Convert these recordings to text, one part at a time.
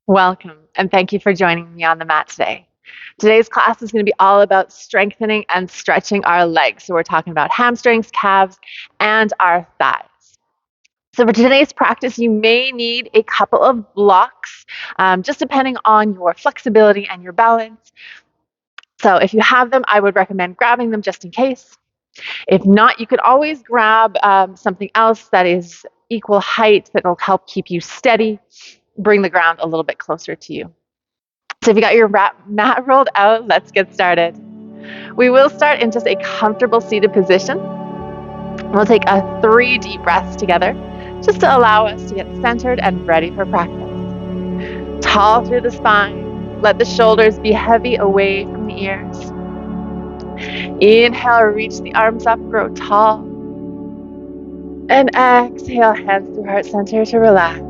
Welcome, and thank you for joining me on the mat today. Today's class is going to be all about strengthening and stretching our legs. So, we're talking about hamstrings, calves, and our thighs. So, for today's practice, you may need a couple of blocks, just depending on your flexibility and your balance. So, if you have them, I would recommend grabbing them just in case. If not, you could always grab something else that is equal height that will help keep you steady, bring the ground a little bit closer to you. So if you got your mat rolled out, let's get started. We will start in just a comfortable seated position. We'll take 3 deep breaths together just to allow us to get centered and ready for practice. Tall through the spine. Let the shoulders be heavy away from the ears. Inhale, reach the arms up, grow tall. And exhale, hands through heart center to relax.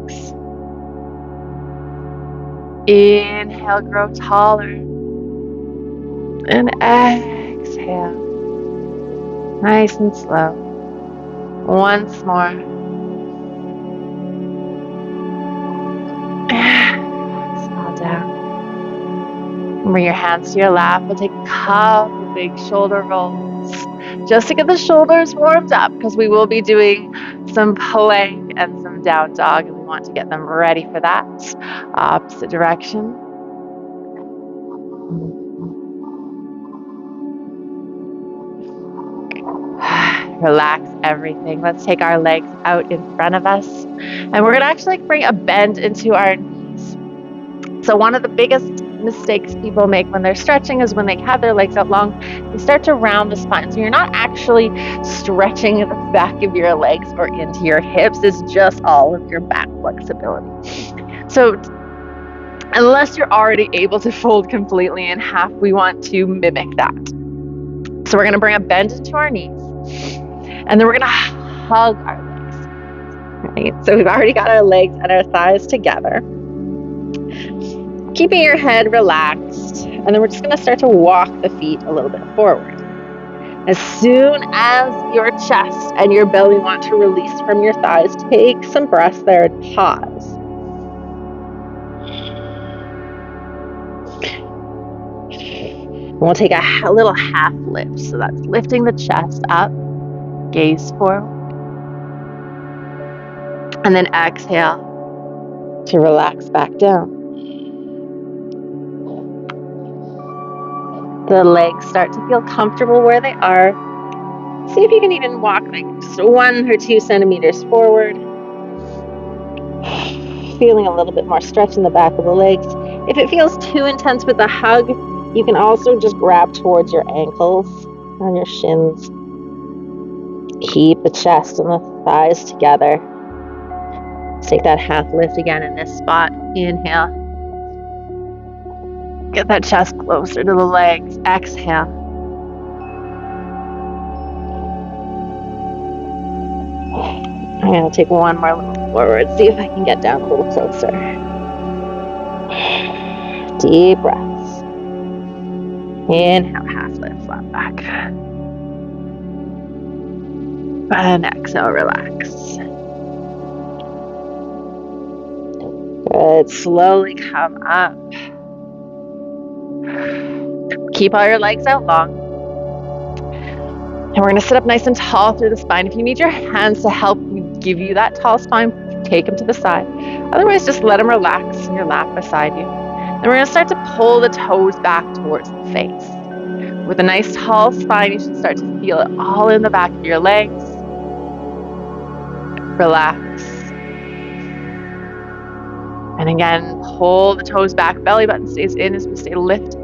Inhale, grow taller. And exhale. Nice and slow. Once more. Exhale down. Bring your hands to your lap. We'll take a couple big shoulder rolls just to get the shoulders warmed up because we will be doing some plank and some down dog and we want to get them ready for that. Opposite direction. Relax everything. Let's take our legs out in front of us. And we're going to actually bring a bend into our knees. So one of the biggest mistakes people make when they're stretching is when they have their legs out long, they start to round the spine. So you're not actually stretching the back of your legs or into your hips. It's just all of your back flexibility. So unless you're already able to fold completely in half, we want to mimic that. So we're going to bring a bend into our knees. And then we're going to hug our legs. Right? So we've already got our legs and our thighs together. Keeping your head relaxed. And then we're just going to start to walk the feet a little bit forward. As soon as your chest and your belly want to release from your thighs, take some breaths there and pause. And we'll take a little half lift. So that's lifting the chest up, gaze forward. And then exhale to relax back down. The legs start to feel comfortable where they are. See if you can even walk like just 1 or 2 centimeters forward. Feeling a little bit more stretch in the back of the legs. If it feels too intense with the hug, you can also just grab towards your ankles and your shins. Keep the chest and the thighs together. Let's take that half lift again in this spot. Inhale. Get that chest closer to the legs. Exhale. I'm going to take one more little forward. See if I can get down a little closer. Deep breaths. Inhale, half lift, flat back. And exhale, relax. Good. Slowly come up. Keep all your legs out long. And we're going to sit up nice and tall through the spine. If you need your hands to help give you that tall spine, take them to the side. Otherwise, just let them relax in your lap beside you. Then we're going to start to pull the toes back towards the face. With a nice tall spine, you should start to feel it all in the back of your legs. Relax. And again, pull the toes back. Belly button stays in as we stay lifted.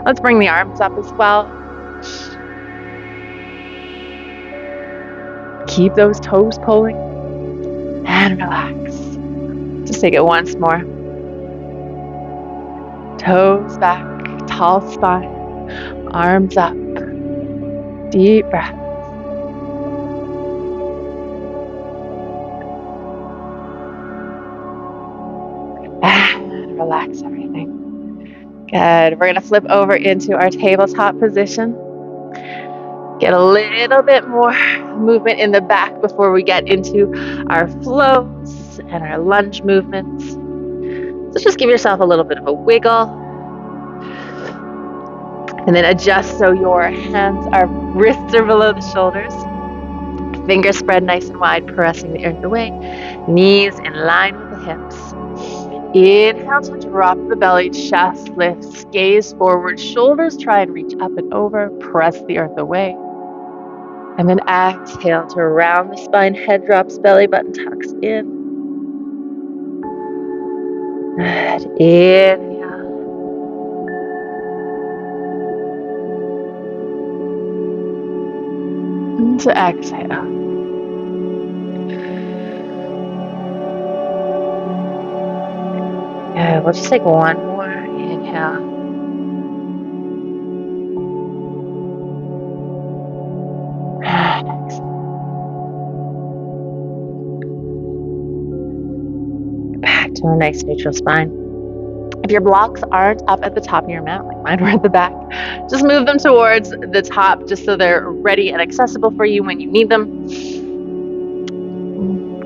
Let's bring the arms up as well. Keep those toes pulling. And relax. Just take it once more. Toes back, tall spine, arms up. Deep breath. And relax everything. Good. We're going to flip over into our tabletop position. Get a little bit more movement in the back before we get into our flows and our lunge movements. So just give yourself a little bit of a wiggle. And then adjust so your wrists are below the shoulders. Fingers spread nice and wide, pressing the earth away. Knees in line with the hips. Inhale to drop the belly, chest lifts, gaze forward, shoulders try and reach up and over, press the earth away. And then exhale to round the spine, head drops, belly button tucks in. And inhale. And to exhale. Good. We'll just take one more inhale. And exhale. Back to a nice neutral spine. If your blocks aren't up at the top of your mat, like mine were at the back, just move them towards the top just so they're ready and accessible for you when you need them.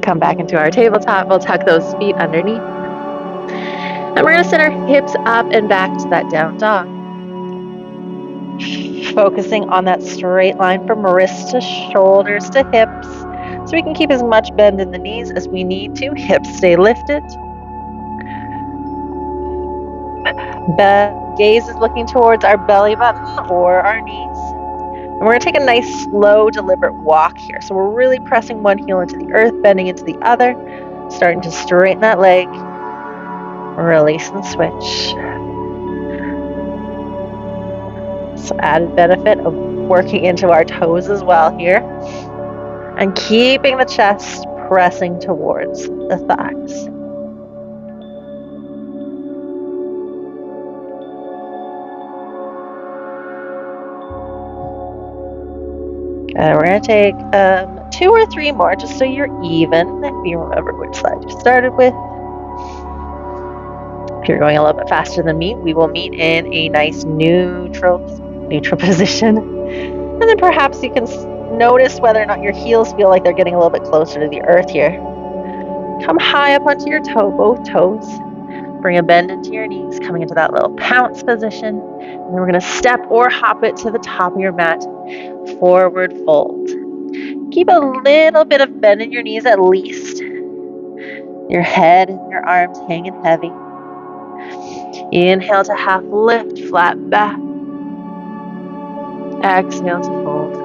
Come back into our tabletop. We'll tuck those feet underneath. And we're going to send our hips up and back to that down dog. Focusing on that straight line from wrists to shoulders to hips, so we can keep as much bend in the knees as we need to. Hips stay lifted. Gaze is looking towards our belly button or our knees. And we're going to take a nice, slow, deliberate walk here. So we're really pressing one heel into the earth, bending into the other, starting to straighten that leg. Release and switch. Some added benefit of working into our toes as well here. And keeping the chest pressing towards the thighs. And we're going to take 2 or 3 more just so you're even, if you remember which side you started with. If you're going a little bit faster than me, we will meet in a nice neutral position. And then perhaps you can notice whether or not your heels feel like they're getting a little bit closer to the earth here. Come high up onto your both toes. Bring a bend into your knees, coming into that little pounce position. And then we're going to step or hop it to the top of your mat. Forward fold. Keep a little bit of bend in your knees at least. Your head and your arms hanging heavy. Inhale to half lift, flat back. Exhale to fold.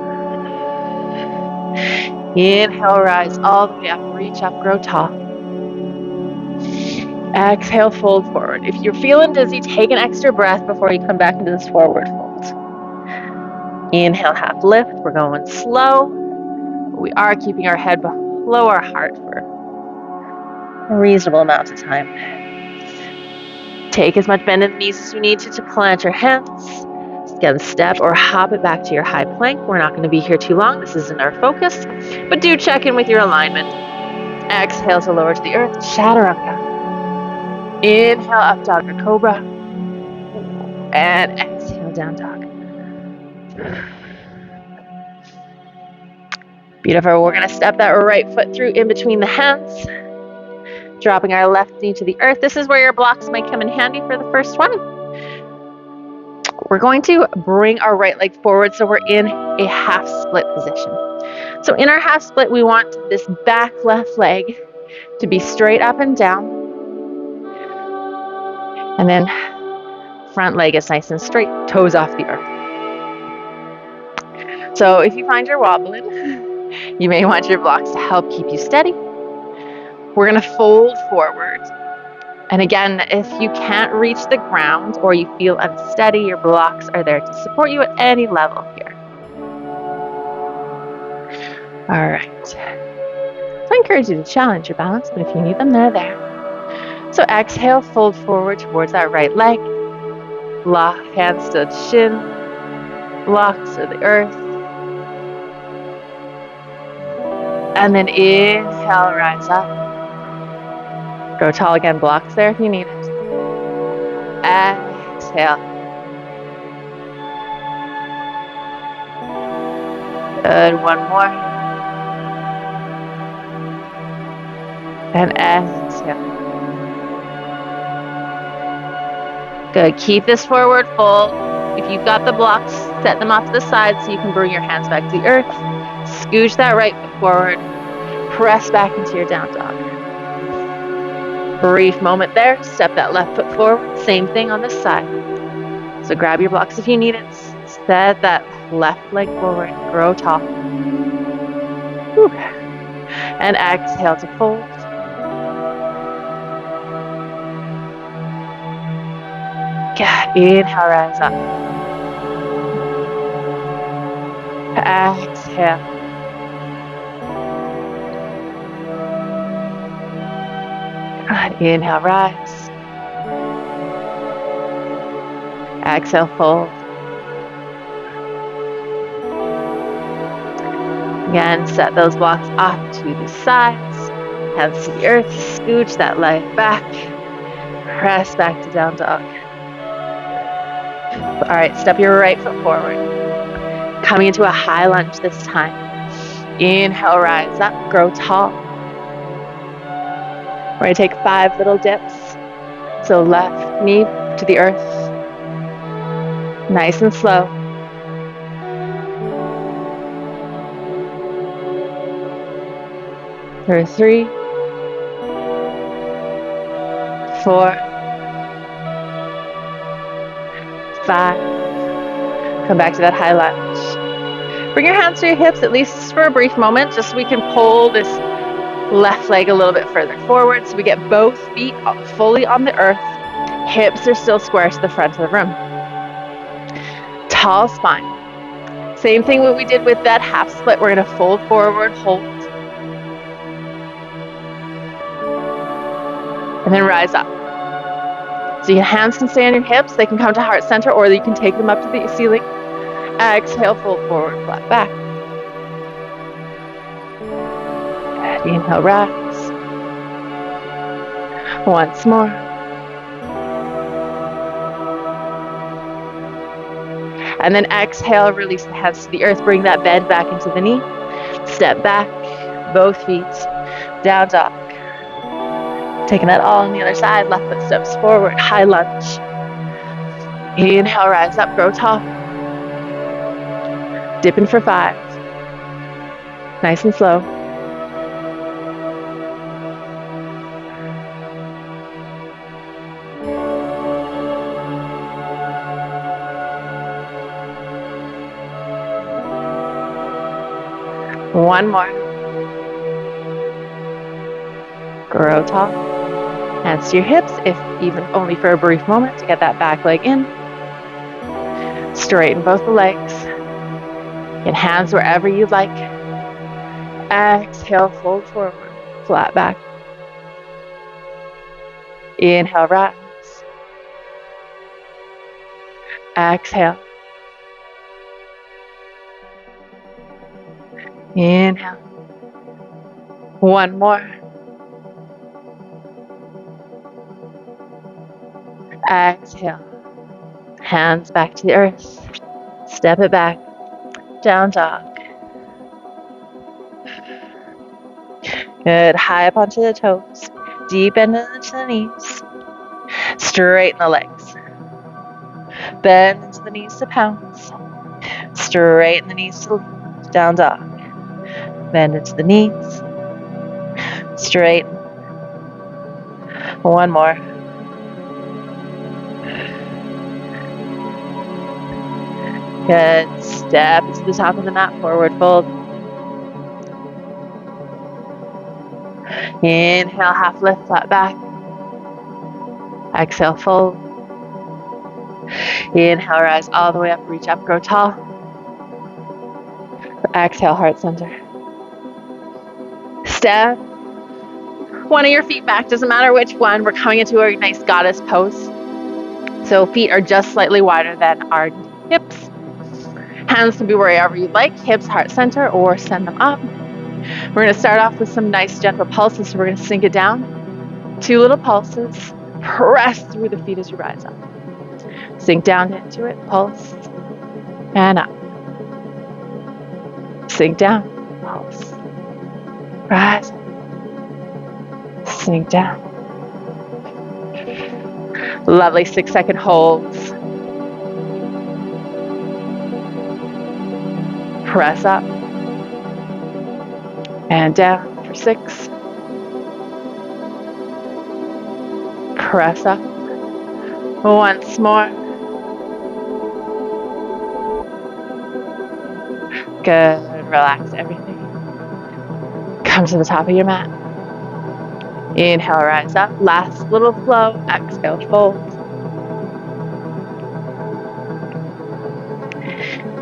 Inhale, rise all the way up, reach up, grow tall. Exhale, fold forward. If you're feeling dizzy, take an extra breath before you come back into this forward fold. Inhale, half lift. We're going slow. We are keeping our head below our heart for a reasonable amount of time. Take as much bend in the knees as you need to plant your hands. Again, step or hop it back to your high plank. We're not going to be here too long. This isn't our focus, but do check in with your alignment. Exhale to lower to the earth, chaturanga. Inhale, up dog or cobra. And exhale, down dog. Beautiful. We're going to step that right foot through in between the hands. Dropping our left knee to the earth. This is where your blocks might come in handy for the first one. We're going to bring our right leg forward so we're in a half split position. So in our half split, we want this back left leg to be straight up and down. And then front leg is nice and straight, toes off the earth. So if you find you're wobbling, you may want your blocks to help keep you steady. We're going to fold forward. And again, if you can't reach the ground or you feel unsteady, your blocks are there to support you at any level here. All right. So I encourage you to challenge your balance, but if you need them, they're there. So exhale, fold forward towards that right leg. Lock hands to the shin, blocks to the earth. And then inhale, rise up. Go tall again, blocks there if you need it. Exhale. Good, one more. And exhale. Good. Keep this forward fold. If you've got the blocks, set them off to the side so you can bring your hands back to the earth. Scooch that right foot forward. Press back into your down dog. Brief moment there. Step that left foot forward. Same thing on this side. So grab your blocks if you need it. Set that left leg forward. Grow tall. Whew. And exhale to fold. Good. Inhale, rise up. Exhale. Good. Inhale, rise. Exhale, fold. Again, set those blocks off to the sides. Hands to the earth. Scooch that leg back. Press back to down dog. All right, step your right foot forward. Coming into a high lunge this time. Inhale, rise up, grow tall. We're going to take 5 little dips. So left knee to the earth. Nice and slow. For 3, 4, 5. Come back to that high lunge. Bring your hands to your hips, at least for a brief moment, just so we can pull this left leg a little bit further forward so we get both feet fully on the earth. Hips are still square to the front of the room. Tall spine. Same thing what we did with that half split. We're going to fold forward, hold, and then rise up. So your hands can stay on your hips. They can come to heart center, or you can take them up to the ceiling. Exhale, fold forward, flat back. Inhale, rise. Once more. And then exhale, release the hands to the earth. Bring that bend back into the knee. Step back, both feet, down dog. Taking that all on the other side. Left foot steps forward, high lunge. Inhale, rise up, grow tall. Dipping for 5. Nice and slow. One more. Grow tall. Hands to your hips, if even only for a brief moment, to get that back leg in. Straighten both the legs. Get hands wherever you'd like. Exhale, fold forward, flat back. Inhale, rise. Exhale. Inhale. One more. Exhale. Hands back to the earth. Step it back. Down dog. Good. High up onto the toes. Deep into the knees. Straighten the legs. Bend into the knees to pounce. Straighten the knees to down dog. Bend into the knees. Straighten. One more. Good. Step to the top of the mat, forward fold. Inhale, half lift, flat back. Exhale, fold. Inhale, rise all the way up, reach up, grow tall. Exhale, heart center. Step one of your feet back, doesn't matter which one. We're coming into a nice goddess pose. So feet are just slightly wider than our hips. Hands can be wherever you'd like, hips, heart center, or send them up. We're going to start off with some nice gentle pulses. So we're going to sink it down. 2 little pulses. Press through the feet as you rise up. Sink down into it, pulse, and up. Sink down, pulse, rise, sink down. Lovely 6-second holds. Press up and down for 6. Press up. Once more. Good. Relax everything. Come to the top of your mat. Inhale, rise up. Last little flow. Exhale, fold.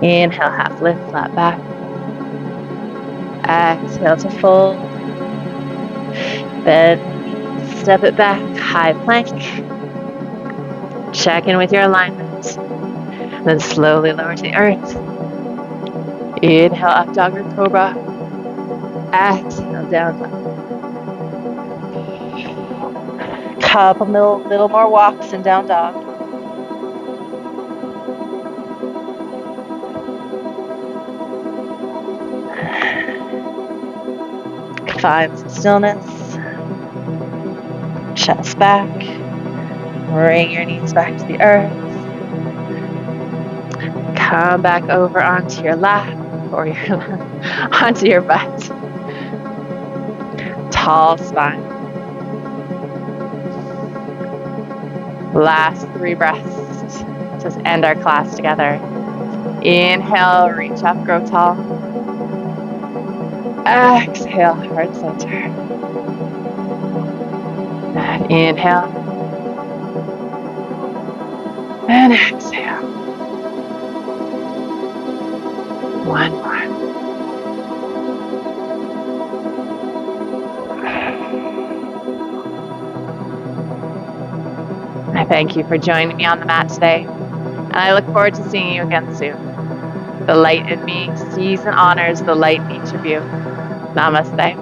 Inhale, half lift, flat back. Exhale to fold. Bend, step it back, high plank. Check in with your alignment. Then slowly lower to the earth. Inhale, up dog or cobra. Exhale, down dog. Couple little more walks and down dog. Find some stillness. Chest back. Bring your knees back to the earth. Come back over onto your lap or onto your butt. Tall spine. Last 3 breaths to end our class together. Inhale, reach up, grow tall. Exhale, heart center. And inhale. And exhale. One more. I thank you for joining me on the mat today, and I look forward to seeing you again soon. The light in me sees and honors the light in each of you. Namaste.